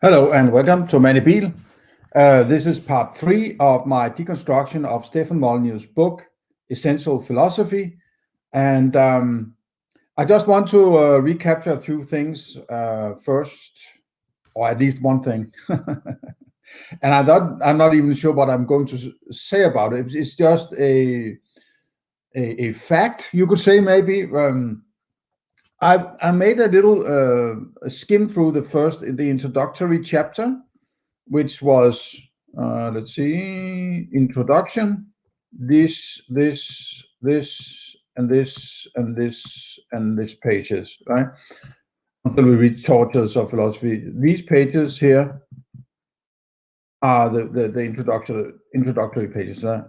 Hello and welcome to Mandibil. This is part 3 of my deconstruction of Stefan Molyneux's book, Essential Philosophy. And I just want to recapture a few things first, or at least one thing. And I'm not even sure what I'm going to say about it. It's just a fact, you could say, maybe. I made a little skim through the introductory chapter, which was, let's see, introduction, this, and this pages, right? Until we reach Tortures of Philosophy. These pages here are the introductory pages, right?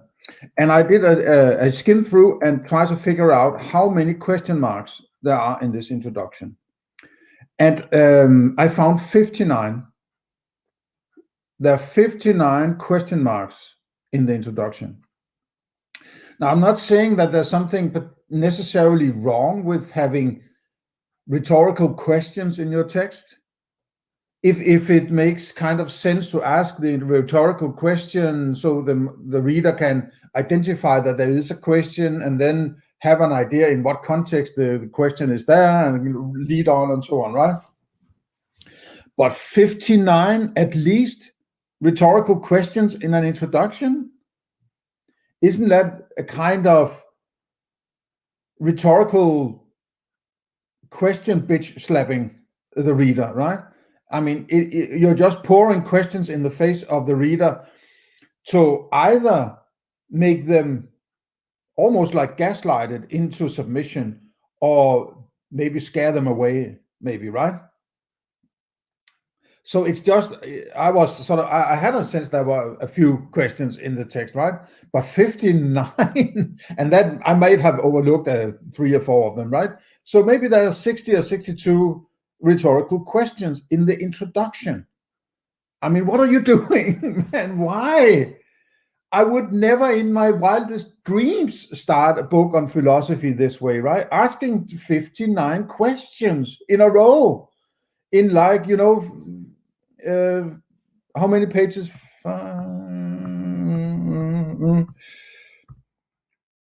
And I did a skim through and try to figure out how many question marks there are in this introduction. And I found 59. There are 59 question marks in the introduction. Now, I'm not saying that there's something necessarily wrong with having rhetorical questions in your text. If it makes kind of sense to ask the rhetorical question so the reader can identify that there is a question and then have an idea in what context the question is there and lead on and so on, right? But 59 at least rhetorical questions in an introduction? Isn't that a kind of rhetorical question bitch slapping the reader, right? I mean, you're just pouring questions in the face of the reader to either make them almost like gaslighted into submission or maybe scare them away, maybe, right? So it's just, I had a sense there were a few questions in the text, right? But 59, and that I might have overlooked 3 or 4 of them, right? So maybe there are 60 or 62 rhetorical questions in the introduction. I mean, what are you doing, man? Why? I would never in my wildest dreams start a book on philosophy this way, right? Asking 59 questions in a row in, like, you know, how many pages?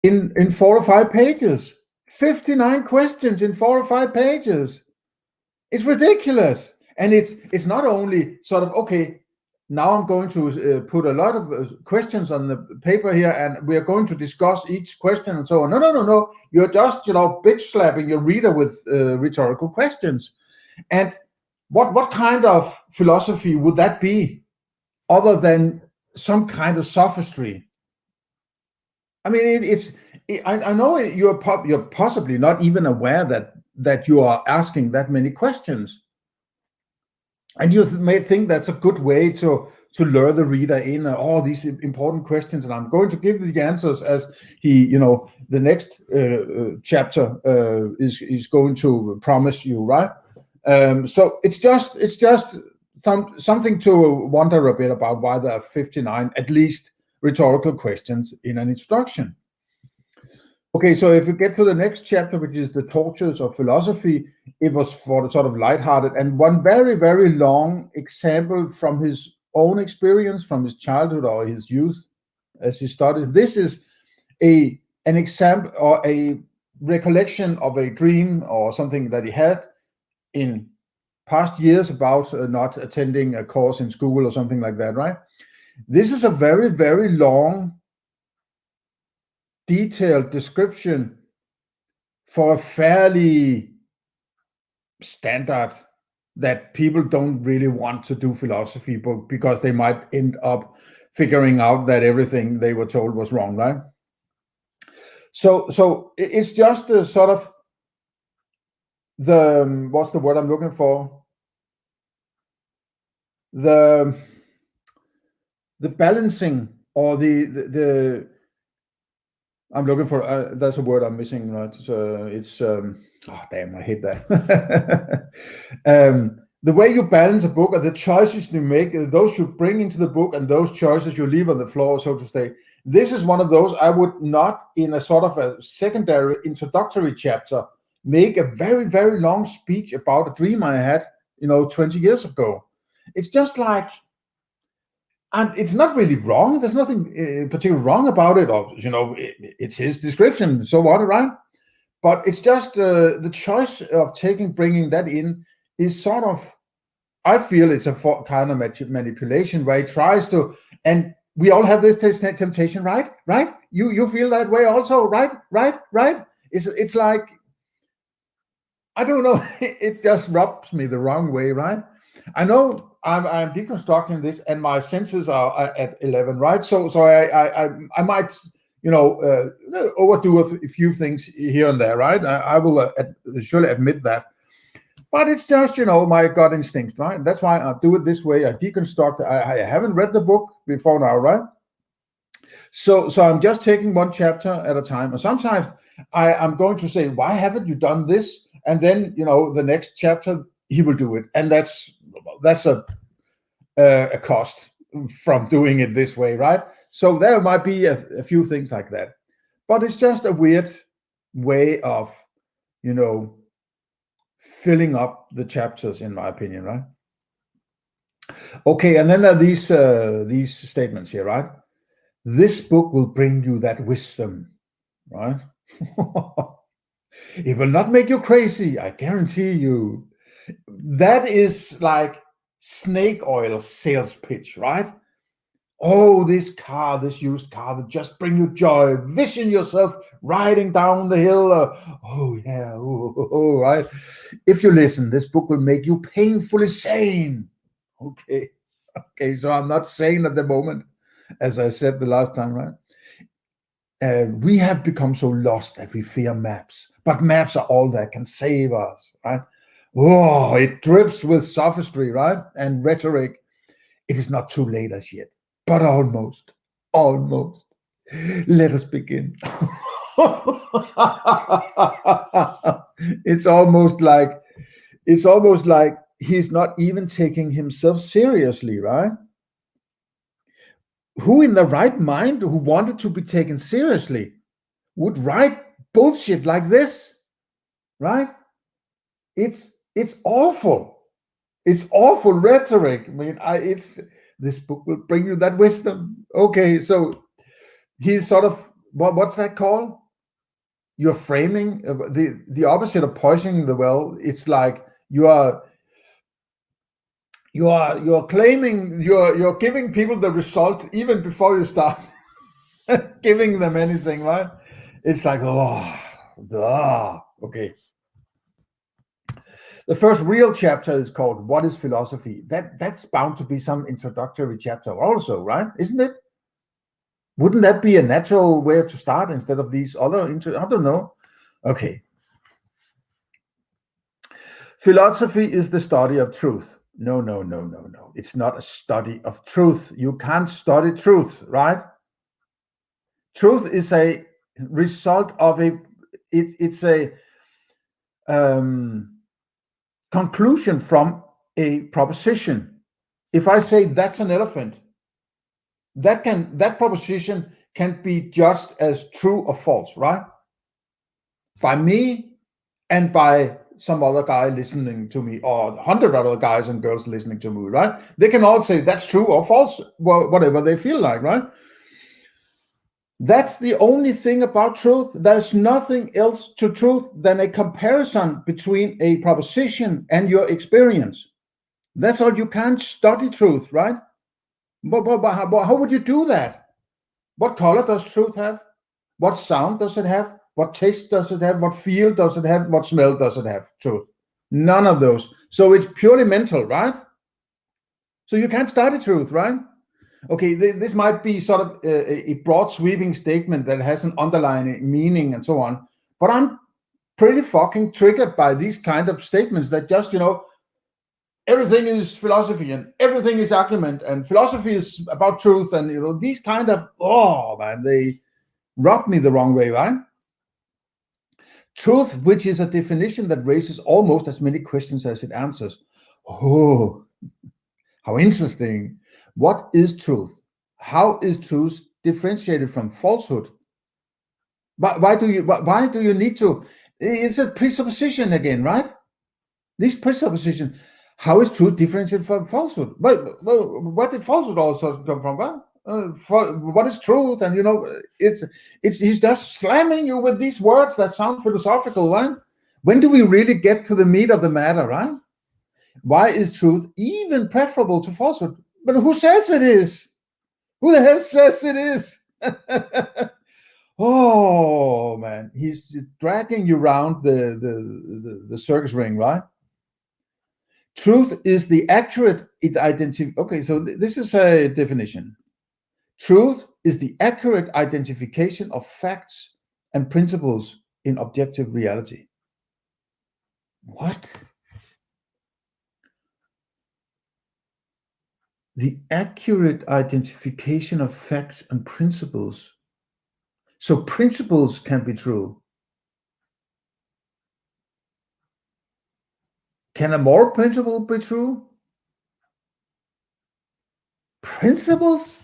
In 4 or 5 pages. 59 questions in 4 or 5 pages. It's ridiculous. And it's not only sort of, okay, now I'm going to put a lot of questions on the paper here, and we are going to discuss each question and so on. No. You're just, bitch slapping your reader with rhetorical questions. And what kind of philosophy would that be, other than some kind of sophistry? I mean, I know you're possibly not even aware that you are asking that many questions. And you may think that's a good way to lure the reader in all these important questions, and I'm going to give the answers as the next chapter is going to promise you, right? So it's just something to wonder a bit about why there are 59 at least rhetorical questions in an introduction. Okay, so if we get to the next chapter, which is the Tortures of Philosophy, it was for the sort of lighthearted and one very, very long example from his own experience, from his childhood or his youth as he studied. This is an example or a recollection of a dream or something that he had in past years about not attending a course in school or something like that, right? This is a very, very long, detailed description for a fairly standard that people don't really want to do philosophy book because they might end up figuring out that everything they were told was wrong, right? So it's just the sort of what's the word I'm looking for? The balancing, or the I'm looking for, that's a word I'm missing, right? So it's, oh, damn, I hate that. The way you balance a book are the choices you make, those you bring into the book and those choices you leave on the floor, so to say. This is one of those. I would not, in a sort of a secondary introductory chapter, make a very, very long speech about a dream I had, 20 years ago. It's just like, and it's not really wrong. There's nothing particularly wrong about it, or it's his description. So what, right? But it's just the choice of bringing that in is sort of, I feel it's a kind of manipulation where he tries to, and we all have this temptation, right? Right? You feel that way also, right? It's like, I don't know. It just rubs me the wrong way, right? I know I'm deconstructing this, and my senses are at 11, right? So I might overdo a few things here and there, right? I will surely admit that. But it's just, my gut instinct, right? That's why I do it this way. I deconstruct. I haven't read the book before now, right? So I'm just taking one chapter at a time. And sometimes I'm going to say, why haven't you done this? And then, the next chapter, he will do it. And that's a cost from doing it this way, right? So there might be a few things like that. But it's just a weird way of, filling up the chapters, in my opinion, right? Okay, and then there are these statements here, right? This book will bring you that wisdom, right? It will not make you crazy, I guarantee you. That is like snake oil sales pitch, right? Oh, this used car will just bring you joy. Vision yourself riding down the hill. Right? If you listen, this book will make you painfully sane. Okay, so I'm not sane at the moment, as I said the last time, right? We have become so lost that we fear maps. But maps are all that can save us, right? Oh, it drips with sophistry, right? And rhetoric. It is not too late as yet. But almost. Let us begin. It's almost like he's not even taking himself seriously, right? Who in the right mind who wanted to be taken seriously would write bullshit like this, right? It's awful. It's awful rhetoric. I mean, this book will bring you that wisdom. Okay, so he's sort of, what's that called? You're framing the opposite of poisoning the well. It's like you're claiming, you're giving people the result even before you start giving them anything, right? It's like, okay. The first real chapter is called What is Philosophy? That's bound to be some introductory chapter also, right? Isn't it? Wouldn't that be a natural way to start instead of these other I don't know. Okay. Philosophy is the study of truth. No. It's not a study of truth. You can't study truth, right? Truth is a result of it's a conclusion from a proposition. If I say that's an elephant, that proposition can be judged as true or false, right? By me and by some other guy listening to me, or 100 other guys and girls listening to me, right? They can all say that's true or false, whatever they feel like, right? That's the only thing about truth. There's nothing else to truth than a comparison between a proposition and your experience. That's all. You can't study truth, right? But how would you do that? What color does truth have? What sound does it have? What taste does it have? What feel does it have? What smell does it have? Truth. None of those. So it's purely mental, right? So you can't study truth, right? Okay, this might be sort of a broad sweeping statement that has an underlying meaning and so on. But I'm pretty fucking triggered by these kind of statements that just, everything is philosophy and everything is argument and philosophy is about truth. And, these kind of, they rub me the wrong way, right? Truth, which is a definition that raises almost as many questions as it answers. Oh, how interesting. What is truth? How is truth differentiated from falsehood? Why do you need to? It's a presupposition again, right? This presupposition. How is truth differentiated from falsehood? Well, what did falsehood also come from? Well, what is truth? And it's he's just slamming you with these words that sound philosophical, right? When do we really get to the meat of the matter, right? Why is truth even preferable to falsehood? But who says it is? Who the hell says it is? Oh man, he's dragging you around the circus ring, right? Truth is the accurate identification. Okay, so this is a definition. Truth is the accurate identification of facts and principles in objective reality. What? The accurate identification of facts and principles. So principles can be true. Can a moral principle be true? Principles?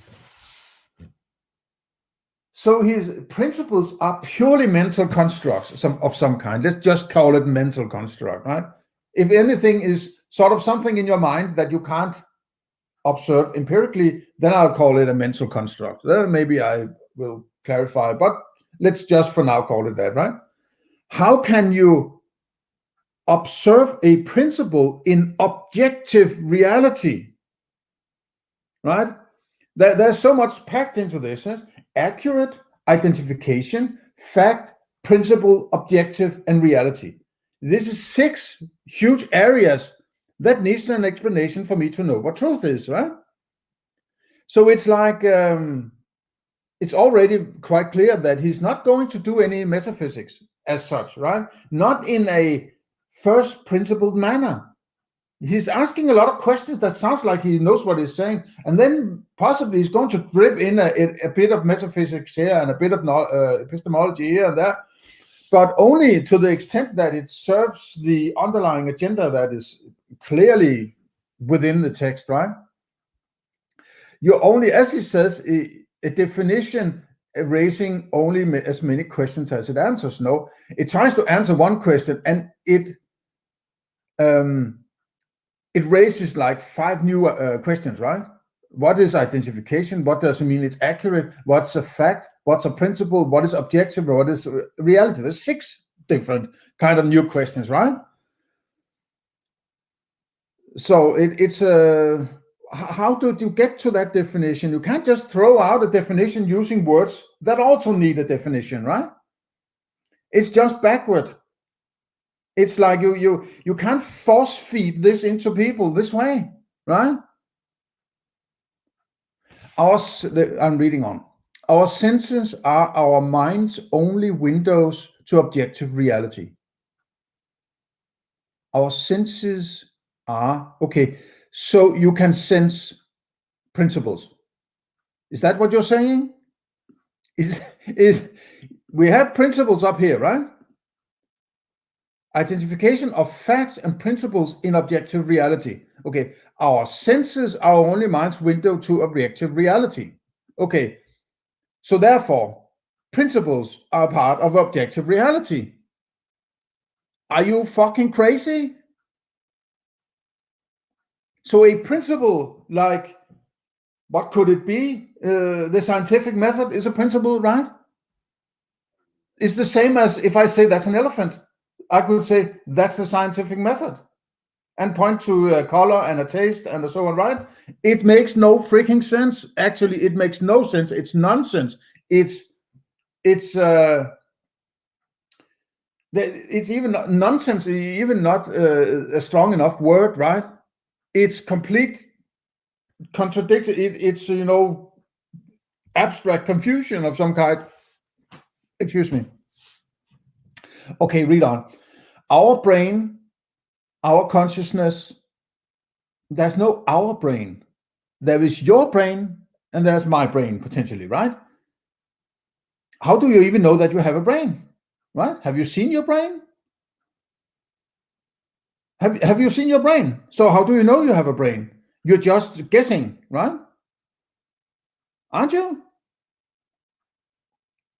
So his principles are purely mental constructs of some kind. Let's just call it mental construct, right? If anything is sort of something in your mind that you can't observe empirically, then I'll call it a mental construct. Then maybe I will clarify, but let's just for now call it that, right? How can you observe a principle in objective reality, right? There's so much packed into this. Accurate identification, fact, principle, objective, and reality. This is 6 huge areas that needs an explanation for me to know what truth is, right? So it's like, it's already quite clear that he's not going to do any metaphysics as such, right? Not in a first principled manner. He's asking a lot of questions that sounds like he knows what he's saying, and then possibly he's going to drip in a bit of metaphysics here and a bit of epistemology here and there, but only to the extent that it serves the underlying agenda that is clearly within the text, right? You only, as he says, a definition raising only as many questions as it answers. No, it tries to answer one question, and it raises like 5 new questions, right? What is identification? What does it mean it's accurate? What's a fact? What's a principle? What is objective? What is reality? There's 6 different kind of new questions, right? So it's how do you get to that definition? You can't just throw out a definition using words that also need a definition, right? It's just backward. It's like you can't force feed this into people this way, right? I'm reading on. Our senses are our mind's only windows to objective reality. Our senses are, okay, so you can sense principles. Is that what you're saying? Is we have principles up here, right? Identification of facts and principles in objective reality. Okay, our senses are only mind's window to objective reality. Okay, so therefore, principles are part of objective reality. Are you fucking crazy? So a principle like, what could it be? The scientific method is a principle, right? It's the same as if I say that's an elephant. I could say that's the scientific method and point to a color and a taste and so on, right? It makes no freaking sense. Actually, it makes no sense. It's nonsense. It's even nonsense, even not a strong enough word, right? It's complete contradiction. It's abstract confusion of some kind. Excuse me. Okay, read on. Our brain, our consciousness, there's no our brain. There is your brain and there's my brain potentially, right? How do you even know that you have a brain, right? Have you seen your brain? Have you seen your brain? So how do you know you have a brain? You're just guessing, right? Aren't you?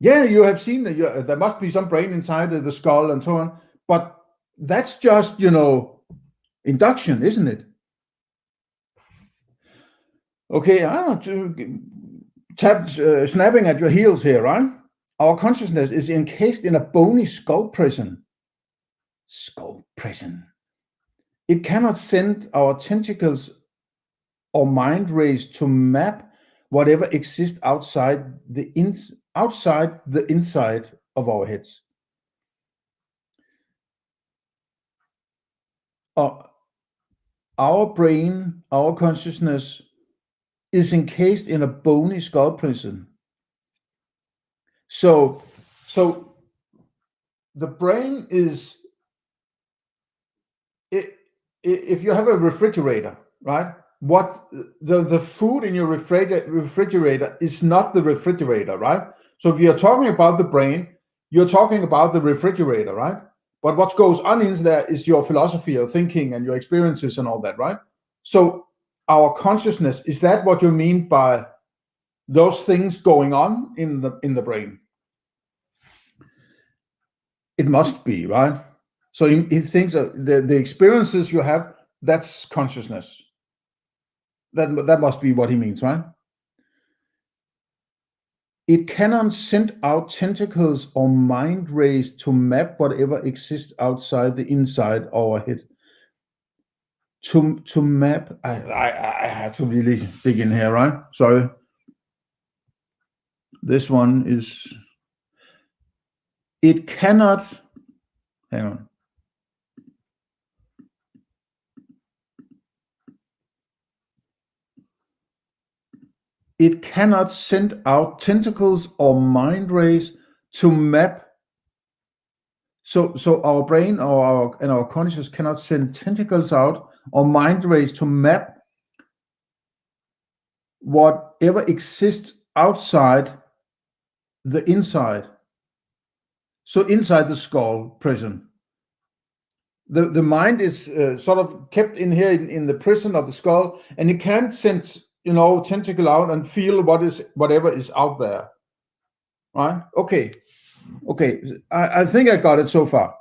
Yeah, you have seen that there must be some brain inside the skull and so on, but that's just, induction, isn't it? Okay, snapping at your heels here, right? Our consciousness is encased in a bony skull prison. Skull prison. It cannot send our tentacles or mind rays to map whatever exists outside the inside of our heads. Our brain, our consciousness is encased in a bony skull prison. So the brain is, if you have a refrigerator, right? What the food in your refrigerator is not the refrigerator, right? So if you're talking about the brain, you're talking about the refrigerator, right? But what goes on in there is your philosophy, your thinking, and your experiences and all that, right? So our consciousness, is that what you mean by those things going on in the brain? It must be, right? So he thinks the experiences you have, that's consciousness. That must be what he means, right? It cannot send out tentacles or mind rays to map whatever exists outside the inside of our head. To map, I have to really dig in here, right? Sorry. This one is, it cannot, hang on. It cannot send out tentacles or mind rays to map. So our brain or our consciousness cannot send tentacles out or mind rays to map whatever exists outside the inside. So inside the skull prison. The mind is sort of kept in here in the prison of the skull, and it can't send tentacle out and feel whatever is out there, right? Okay, I think I got it so far.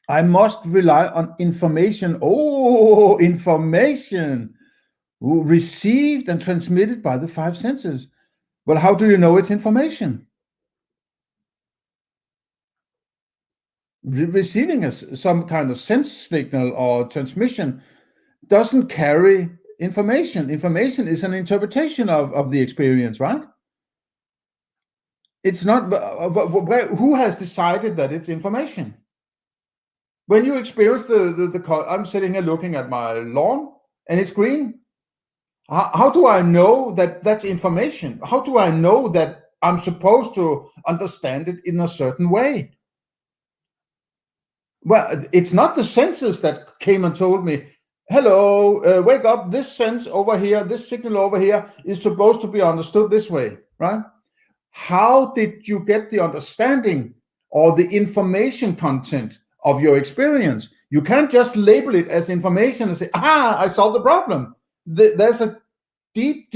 I must rely on information. Oh, information received and transmitted by the five senses. Well, how do you know it's information? Receiving some kind of sense signal or transmission doesn't carry information. Information is an interpretation of the experience, right? It's not. Who has decided that it's information? When you experience the I'm sitting here looking at my lawn and it's green. How do I know that that's information? How do I know that I'm supposed to understand it in a certain way? Well, it's not the senses that came and told me, hello, wake up, this sense over here, this signal over here is supposed to be understood this way, right? How did you get the understanding or the information content of your experience? You can't just label it as information and say, I solved the problem. There's a deep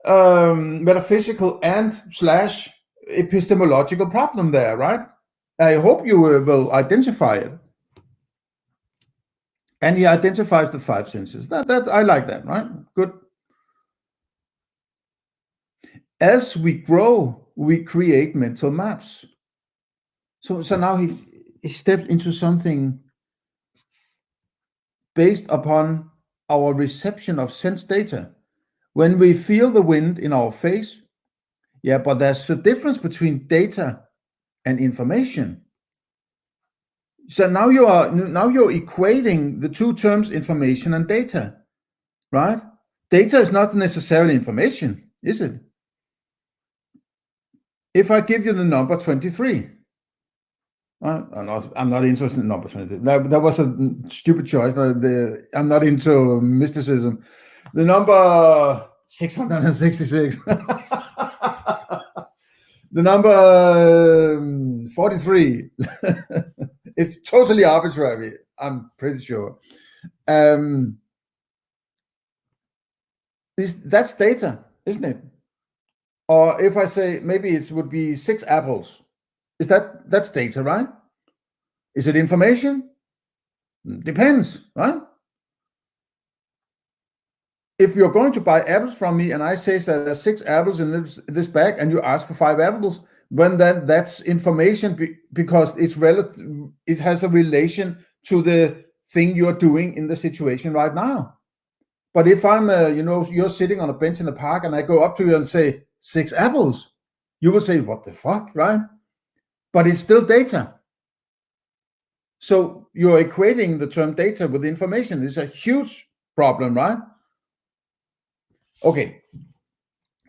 metaphysical and / epistemological problem there, right? I hope you will identify it. And he identifies the five senses. That I like that, right? Good. As we grow, we create mental maps. So now he steps into something based upon our reception of sense data. When we feel the wind in our face, yeah, but there's a difference between data and information. So now you're equating the two terms, information and data, right? Data is not necessarily information, is it? If I give you the number 23, I'm not interested in number 23. That was a stupid choice. I'm not into mysticism. The number 666. The number 43. It's totally arbitrary, I'm pretty sure. That's data, isn't it? Or if I say maybe it would be 6 apples, that's data, right? Is it information? Depends, right? If you're going to buy apples from me and I say that there's 6 apples in this bag and you ask for 5 apples, when that's information because it has a relation to the thing you're doing in the situation right now. But if I'm, you're sitting on a bench in the park and I go up to you and say 6 apples, you will say, what the fuck, right? But it's still data. So you're equating the term data with information. It's a huge problem, right? Okay.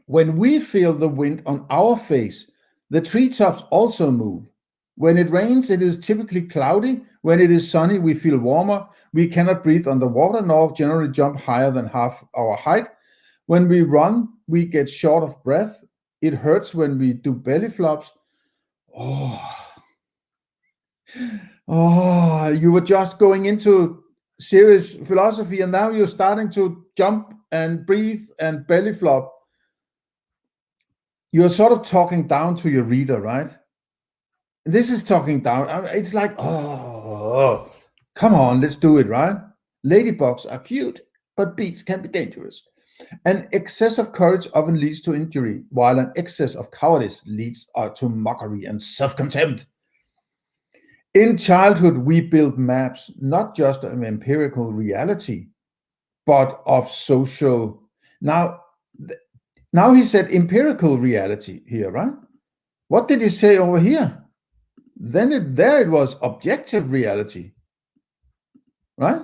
When we feel the wind on our face, the treetops also move. When it rains, it is typically cloudy. When it is sunny, we feel warmer. We cannot breathe underwater nor generally jump higher than half our height. When we run, we get short of breath. It hurts when we do belly flops. You were just going into serious philosophy and now you're starting to jump and breathe and belly flop. You're sort of talking down to your reader, right? This is talking down. It's like, come on, let's do it, right? Ladybugs are cute, but bees can be dangerous. An excess of courage often leads to injury, while an excess of cowardice leads to mockery and self-contempt. In childhood, we build maps, not just of empirical reality, but of social. Now he said empirical reality here, right? What did he say over here? Then it was objective reality, right?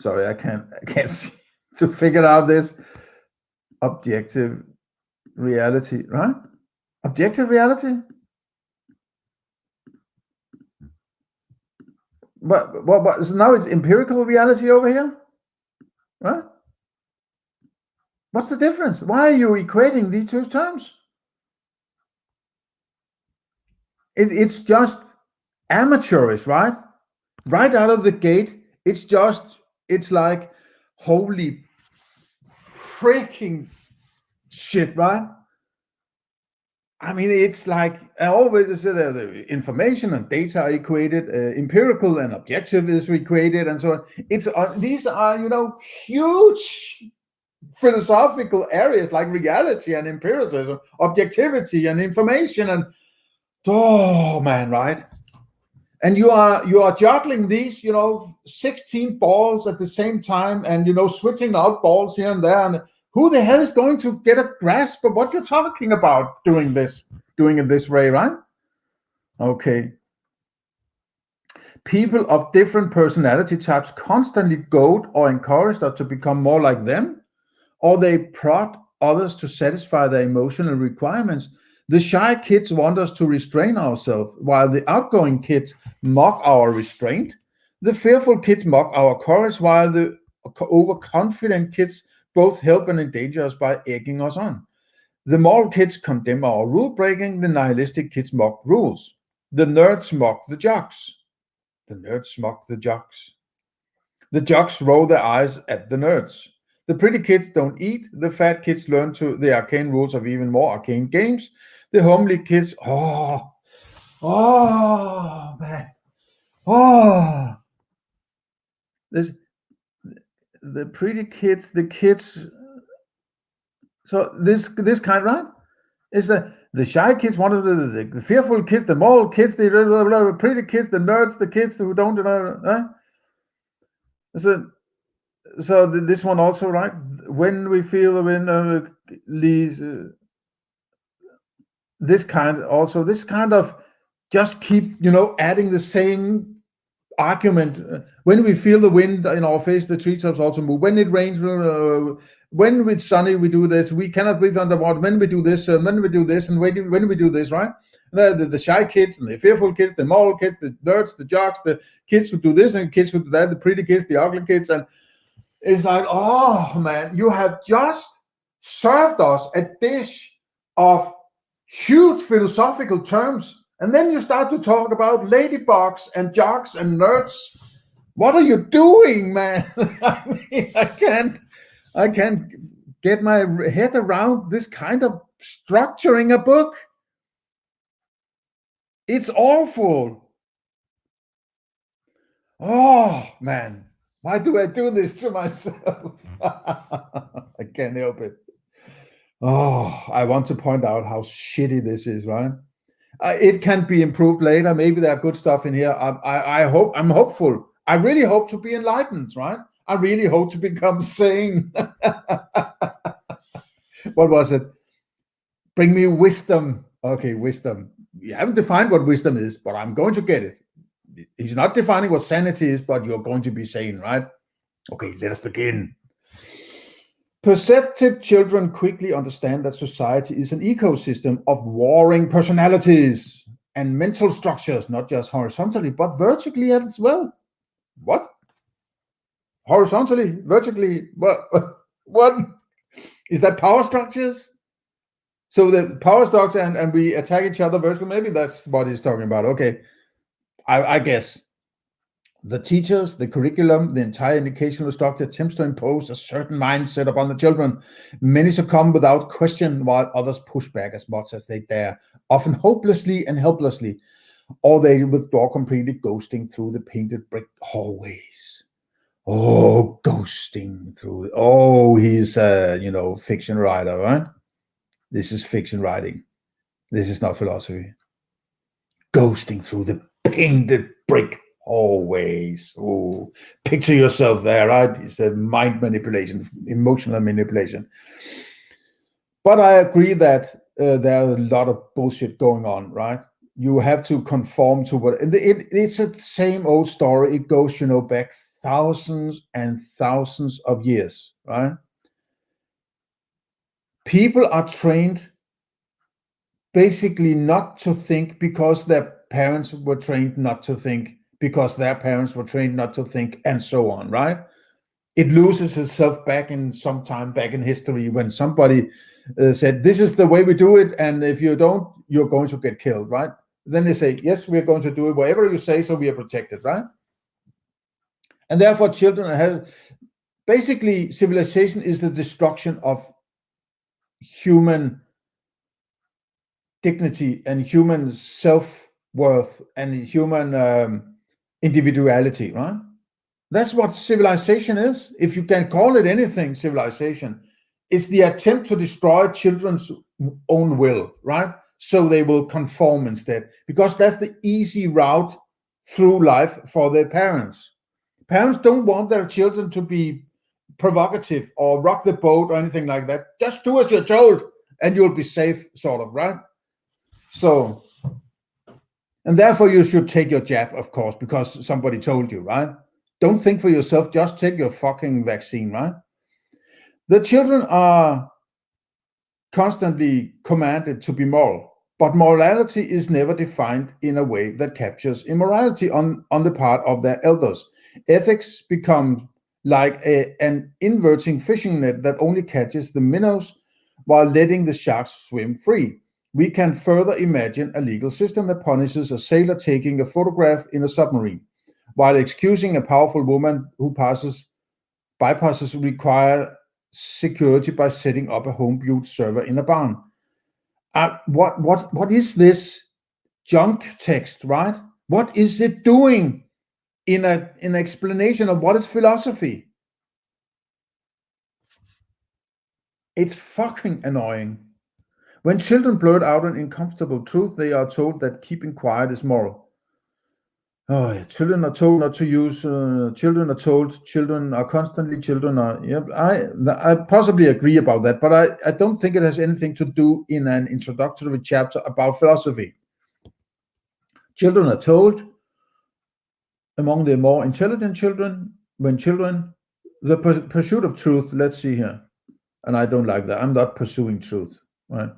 Sorry, I can't see to figure out this objective reality, right? Objective reality. But so now it's empirical reality over here, right? What's the difference? Why are you equating these two terms? It's just amateurish, right? Right out of the gate, it's like, holy freaking shit, right? I mean, it's like I always say that the information and data are equated, empirical and objective is equated, and so on. These are huge philosophical areas like reality and empiricism, objectivity and information, and man, right? And you are juggling these 16 balls at the same time, and switching out balls here and there, and who the hell is going to get a grasp of what you're talking about doing it this way, right? Okay. People of different personality types constantly goad or encourage us to become more like them, or they prod others to satisfy their emotional requirements. The shy kids want us to restrain ourselves, while the outgoing kids mock our restraint. The fearful kids mock our courage, while the overconfident kids both help and endanger us by egging us on. The moral kids condemn our rule breaking, the nihilistic kids mock rules. The nerds mock the jocks. The nerds mock the jocks. The jocks roll their eyes at the nerds. The pretty kids don't eat. The fat kids learn the arcane rules of even more arcane games. The homely kids, man. The pretty kids, the kids. So this kind, right? Is the shy kids, one of the fearful kids, the moral kids, the pretty kids, the nerds, the kids who don't, right? So this one also, right? When we feel the wind leaves, this kind of just keep adding the same argument. When we feel the wind in our face, the treetops also move. When it rains, when it's sunny, we do this. We cannot breathe underwater. When we do this, and when we do this, and when we do this, right? The shy kids and the fearful kids, the moral kids, the nerds, the jocks, the kids who do this and kids who do that, the pretty kids, the ugly kids, and it's like, oh man, you have just served us a dish of huge philosophical terms, and then you start to talk about ladybugs and jocks and nerds. What are you doing, man? I mean, I can't get my head around this kind of structuring a book. It's awful. Oh, man. Why do I do this to myself? I can't help it. Oh, I want to point out how shitty this is, right? It can be improved later. Maybe there are good stuff in here. I hope, I'm hopeful. I really hope to be enlightened, right? I really hope to become sane. What was it? Bring me wisdom. Okay, wisdom. You haven't defined what wisdom is, but I'm going to get it. He's not defining what sanity is, but you're going to be sane, right? Okay, let us begin. Perceptive children quickly understand that society is an ecosystem of warring personalities and mental structures, not just horizontally, but vertically as well. What? Horizontally, vertically, what? Is that power structures? So the power structure and we attack each other vertically, maybe that's what he's talking about. Okay, I guess. The teachers, the curriculum, the entire educational structure attempts to impose a certain mindset upon the children. Many succumb without question, while others push back as much as they dare, often hopelessly and helplessly, or they withdraw completely, ghosting through the painted brick hallways. Oh, ghosting through. Oh, he's a, fiction writer, right? This is fiction writing. This is not philosophy. Ghosting through the painted brick hallways. Oh, picture yourself there, right? It's a mind manipulation, emotional manipulation. But I agree that there are a lot of bullshit going on, right? You have to conform to what, and it's the same old story. It goes, back thousands and thousands of years, right? People are trained basically not to think because their parents were trained not to think, because their parents were trained not to think, and so on, right? It loses itself back in some time back in history when somebody said, this is the way we do it, and if you don't, you're going to get killed, right? Then they say, yes, we're going to do it whatever you say, so we are protected, right? And therefore children have, basically civilization is the destruction of human dignity and human self-worth and human individuality, right? That's what civilization is. If you can call it anything, civilization is the attempt to destroy children's own will, right? So they will conform instead, because that's the easy route through life for their parents. Parents don't want their children to be provocative or rock the boat or anything like that. Just do as you're told and you'll be safe, sort of, right? So, and therefore you should take your jab, of course, because somebody told you, right? Don't think for yourself, just take your fucking vaccine, right? The children are constantly commanded to be moral, but morality is never defined in a way that captures immorality on the part of their elders. Ethics become like an inverting fishing net that only catches the minnows while letting the sharks swim free. We can further imagine a legal system that punishes a sailor taking a photograph in a submarine, while excusing a powerful woman who bypasses require security by setting up a home-built server in a barn. What is this junk text, right? What is it doing in an explanation of what is philosophy? It's fucking annoying. When children blurt out an uncomfortable truth, they are told that keeping quiet is moral. Oh, yeah. Children are told not to use. Children are told. Children are constantly. Children are. Yeah, I possibly agree about that, but I don't think it has anything to do in an introductory chapter about philosophy. Children are told. Among the more intelligent children, the pursuit of truth. Let's see here, and I don't like that. I'm not pursuing truth, right?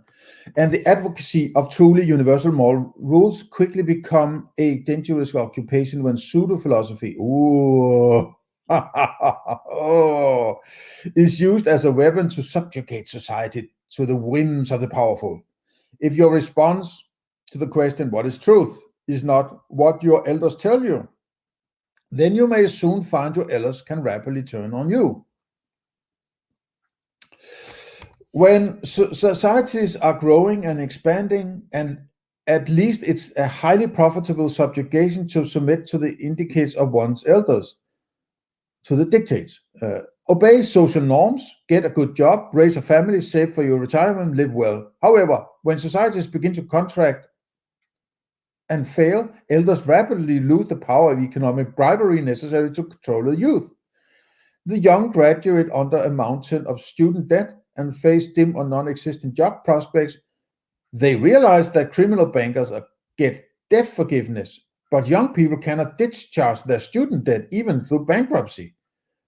And the advocacy of truly universal moral rules quickly become a dangerous occupation when pseudo-philosophy is used as a weapon to subjugate society to the whims of the powerful. If your response to the question, what is truth, is not what your elders tell you, then you may soon find your elders can rapidly turn on you. When societies are growing and expanding, and at least it's a highly profitable subjugation to submit to the indicates of one's elders, to the dictates. Obey social norms, get a good job, raise a family, save for your retirement, live well. However, when societies begin to contract and fail, elders rapidly lose the power of economic bribery necessary to control the youth. The young graduate under a mountain of student debt and face dim or non-existent job prospects. They realize that criminal bankers get debt forgiveness, but young people cannot discharge their student debt even through bankruptcy.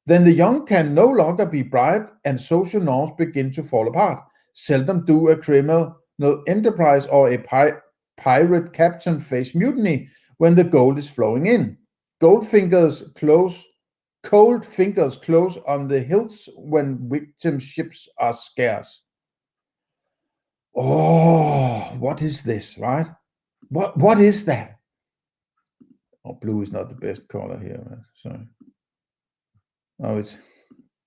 Then the young can no longer be bribed and social norms begin to fall apart. Seldom do a criminal enterprise or a pirate captain face mutiny when the gold is flowing in. Cold fingers close on the hills when victim ships are scarce. Oh, what is this, right? What is that? Oh, blue is not the best color here, right? Sorry. Oh, it's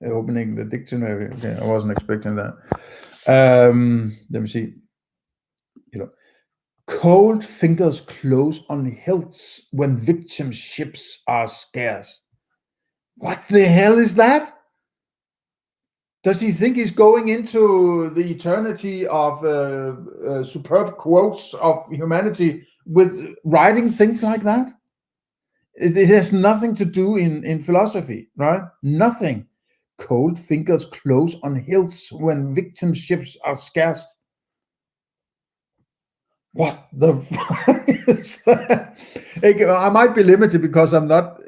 opening the dictionary. Okay, I wasn't expecting that. Let me see. Cold fingers close on hills when victim ships are scarce. What the hell is that? Does he think he's going into the eternity of superb quotes of humanity with writing things like that? It has nothing to do in philosophy, right? Nothing. Cold fingers close on hills when victim ships are scarce. What the fuck is that? I might be limited because I'm not,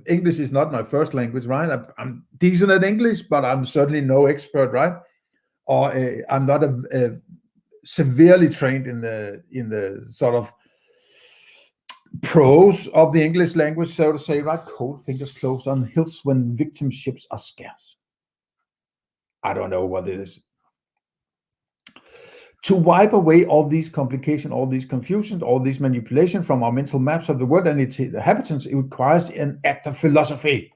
English is not my first language, right? I'm decent at English, but I'm certainly no expert, right? Or I'm not severely trained in the sort of prose of the English language, so to say, right? Cold fingers close on hills when victim ships are scarce. I don't know what it is. To wipe away all these complications, all these confusions, all these manipulation from our mental maps of the world and its inhabitants, it requires an act of philosophy.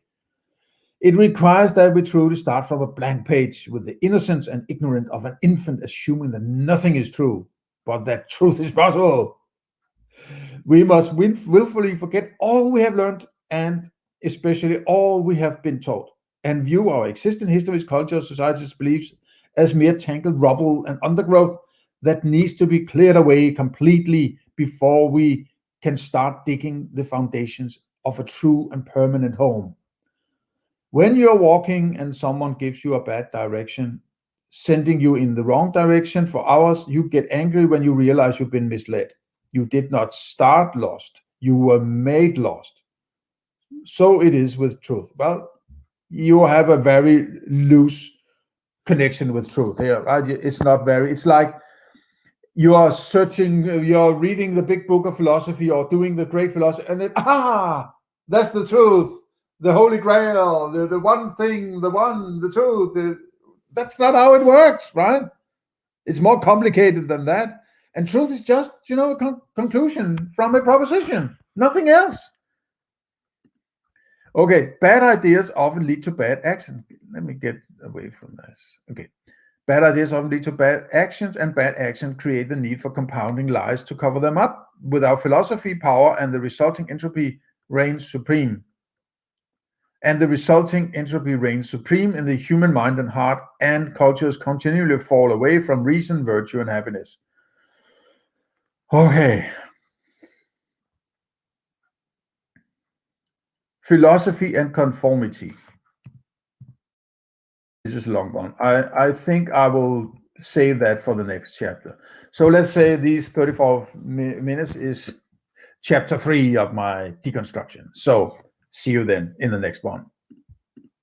It requires that we truly start from a blank page with the innocence and ignorance of an infant, assuming that nothing is true, but that truth is possible. We must willfully forget all we have learned and especially all we have been taught, and view our existing histories, cultures, societies, beliefs as mere tangled rubble and undergrowth that needs to be cleared away completely before we can start digging the foundations of a true and permanent home. When you're walking and someone gives you a bad direction, sending you in the wrong direction for hours, you get angry when you realize you've been misled. You did not start lost. You were made lost. So it is with truth. Well, you have a very loose connection with truth here, right? It's not very, it's like you are searching, you're reading the big book of philosophy or doing the great philosophy, and then, that's the truth, the holy grail, the one thing, the truth. That's not how it works, right? It's more complicated than that. And truth is just, a conclusion from a proposition, nothing else. Okay, bad ideas often lead to bad action. Let me get away from this. Okay. Bad ideas often lead to bad actions, and bad actions create the need for compounding lies to cover them up. Without philosophy, power and the resulting entropy reigns supreme. And the resulting entropy reigns supreme in the human mind and heart, and cultures continually fall away from reason, virtue, and happiness. Okay. Philosophy and conformity. This is a long one. I think I will save that for the next chapter. So let's say these 34 minutes is chapter 3 of my deconstruction. So see you then in the next one.